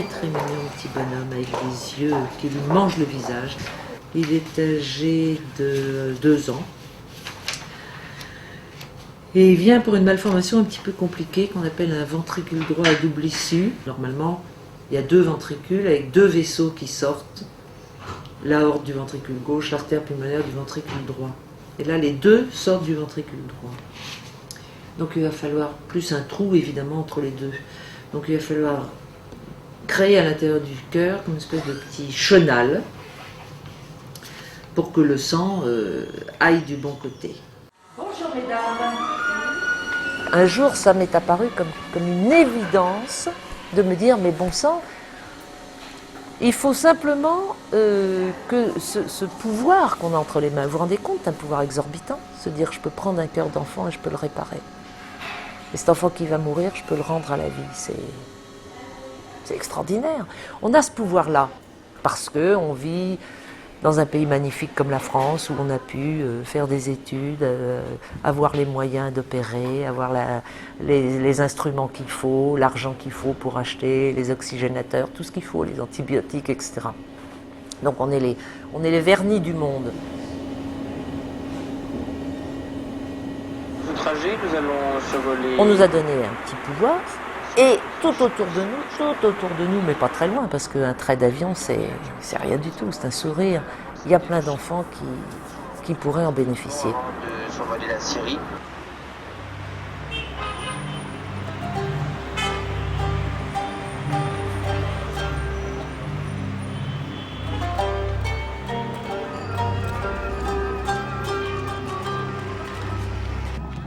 Très mignon petit bonhomme avec des yeux qui lui mangent le visage. Il est âgé de 2 ans. Et il vient pour une malformation un petit peu compliquée qu'on appelle un ventricule droit à double issue. Normalement, il y a 2 ventricules avec 2 vaisseaux qui sortent. L'aorte du ventricule gauche, l'artère pulmonaire du ventricule droit. Et là, les 2 sortent du ventricule droit. Donc il va falloir, plus un trou évidemment entre les 2. Donc il va falloir créer à l'intérieur du cœur une espèce de petit chenal pour que le sang aille du bon côté. Bonjour mesdames. Un jour, ça m'est apparu comme une évidence de me dire, mais bon sang, il faut simplement que ce pouvoir qu'on a entre les mains, vous vous rendez compte, un pouvoir exorbitant, se dire je peux prendre un cœur d'enfant et je peux le réparer. Et cet enfant qui va mourir, je peux le rendre à la vie. C'est extraordinaire. On a ce pouvoir-là parce qu'on vit dans un pays magnifique comme la France où on a pu faire des études, avoir les moyens d'opérer, avoir les instruments qu'il faut, l'argent qu'il faut pour acheter, les oxygénateurs, tout ce qu'il faut, les antibiotiques, etc. Donc on est les vernis du monde. Le trajet, nous allons survoler... On nous a donné un petit pouvoir. Et tout autour de nous, mais pas très loin, parce qu'un trait d'avion, c'est rien du tout, c'est un sourire. Il y a plein d'enfants qui pourraient en bénéficier. De survoler la Syrie.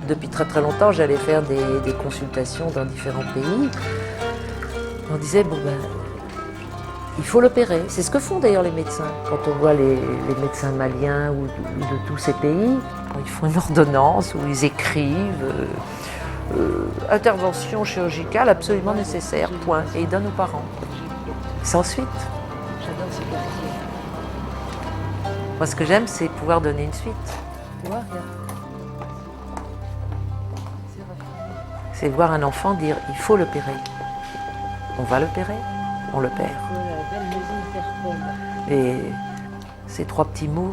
Depuis très longtemps, j'allais faire des consultations dans différents pays. On disait, bon ben, il faut l'opérer. C'est ce que font d'ailleurs les médecins. Quand on voit les médecins maliens ou de tous ces pays, ils font une ordonnance où ils écrivent intervention chirurgicale absolument nécessaire, point. Et ils donnent aux parents. Sans suite. J'adore ce métier. Moi, ce que j'aime, c'est pouvoir donner une suite. Tu vois, regarde. C'est voir un enfant dire il faut l'opérer. On va l'opérer, on l'opère. Et ces 3 petits mots,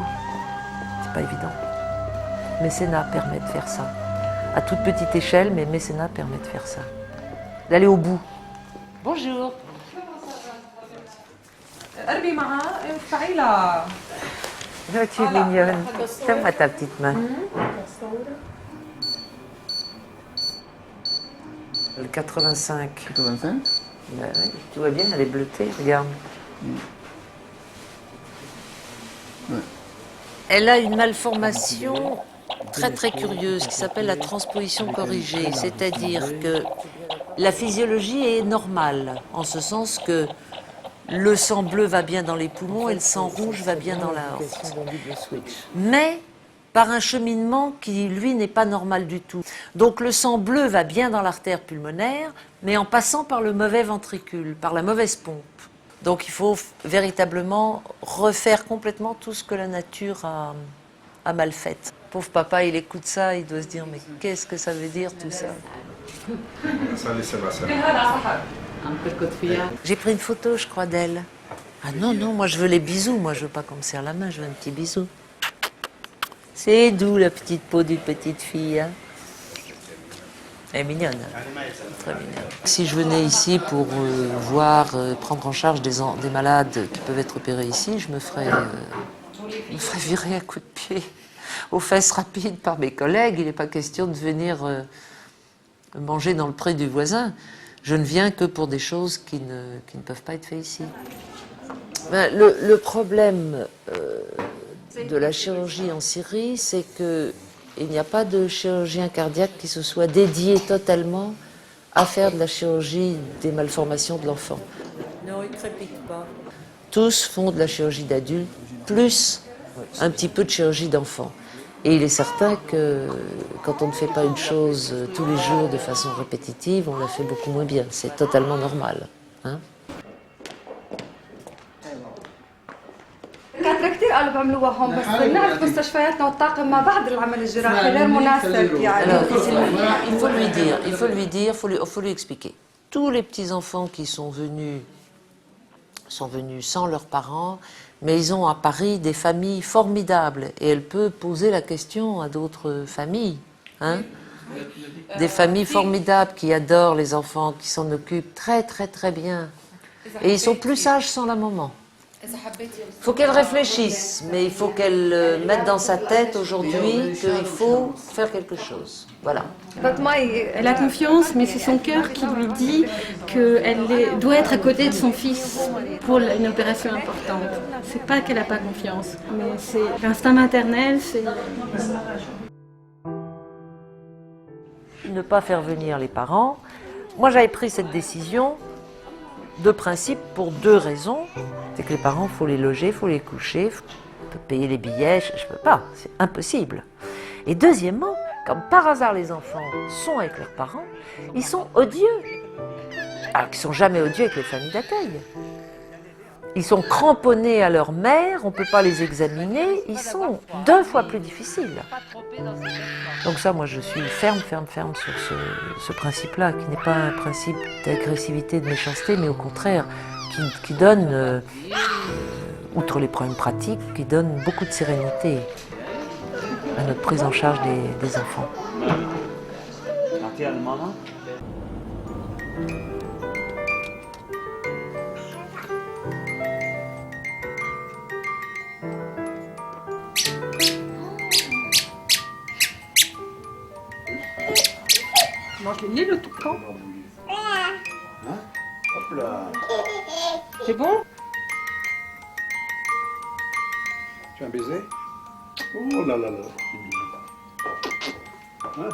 c'est pas évident. Mécénat permet de faire ça. À toute petite échelle, mais mécénat permet de faire ça. D'aller au bout. Bonjour. Tu es mignonne. Tiens-moi ta petite main. Le 85. 85 Ben oui, tu vois bien, elle est bleutée, regarde. Ouais. Elle a une malformation très curieuse qui s'appelle la transposition corrigée, c'est-à-dire que la physiologie est normale, en ce sens que le sang bleu va bien dans les poumons et le sang rouge va bien dans l'aorte. Mais par un cheminement qui, lui, n'est pas normal du tout. Donc le sang bleu va bien dans l'artère pulmonaire, mais en passant par le mauvais ventricule, par la mauvaise pompe. Donc il faut véritablement refaire complètement tout ce que la nature a mal fait. Pauvre papa, il écoute ça, il doit se dire, mais qu'est-ce que ça veut dire tout ça? J'ai pris une photo, je crois, d'elle. Ah non, moi je veux les bisous, moi je veux pas qu'on me serre la main, je veux un petit bisou. C'est doux la petite peau d'une petite fille. Hein. Elle est mignonne, très mignonne. Si je venais ici pour prendre en charge des malades qui peuvent être opérés ici, je me ferais virer à coups de pied aux fesses rapides par mes collègues. Il n'est pas question de venir manger dans le pré du voisin. Je ne viens que pour des choses qui ne peuvent pas être faites ici. Ben, le problème de la chirurgie en Syrie, c'est qu'il n'y a pas de chirurgien cardiaque qui se soit dédié totalement à faire de la chirurgie des malformations de l'enfant. Non, il ne crépite pas. tous font de la chirurgie d'adulte, plus un petit peu de chirurgie d'enfant. Et il est certain que quand on ne fait pas une chose tous les jours de façon répétitive, on la fait beaucoup moins bien. C'est totalement normal. Hein. دكاترة كتير قالوا بيعملوها هون بس بنعرف مستشفياتنا والطاقم ما بعد العمل الجراحي غير مناسب يعني. Alors, il faut lui dire, il faut lui expliquer. Tous les petits-enfants qui sont venus sans leurs parents, mais ils ont à Paris des familles formidables et elle peut poser la question à d'autres familles. Hein? Des familles formidables qui adorent les enfants, qui s'en occupent très très très bien. Et ils sont plus sages sans la maman. Il faut qu'elle réfléchisse, mais il faut qu'elle mette dans sa tête aujourd'hui qu'il faut faire quelque chose. Voilà. Elle a confiance, mais c'est son cœur qui lui dit qu'elle doit être à côté de son fils pour une opération importante. C'est pas qu'elle n'a pas confiance, mais c'est l'instinct maternel, c'est... Ne pas faire venir les parents. Moi, j'avais pris cette décision de principe pour deux raisons. C'est que les parents, il faut les loger, il faut les coucher, il faut payer les billets, je ne peux pas, c'est impossible. Et deuxièmement, comme par hasard les enfants sont avec leurs parents, ils sont odieux. Alors qu'ils ne sont jamais odieux avec les familles d'accueil. Ils sont cramponnés à leur mère, on ne peut pas les examiner, ils sont 2 fois plus difficiles. Donc ça, moi je suis ferme sur ce principe-là, qui n'est pas un principe d'agressivité, de méchanceté, mais au contraire, qui donne, outre les problèmes pratiques, qui donne beaucoup de sérénité à notre prise en charge des enfants. Mange les le tout le temps. Hein? Hop là. C'est bon? Tu as un baiser? Oh là là là. Hein?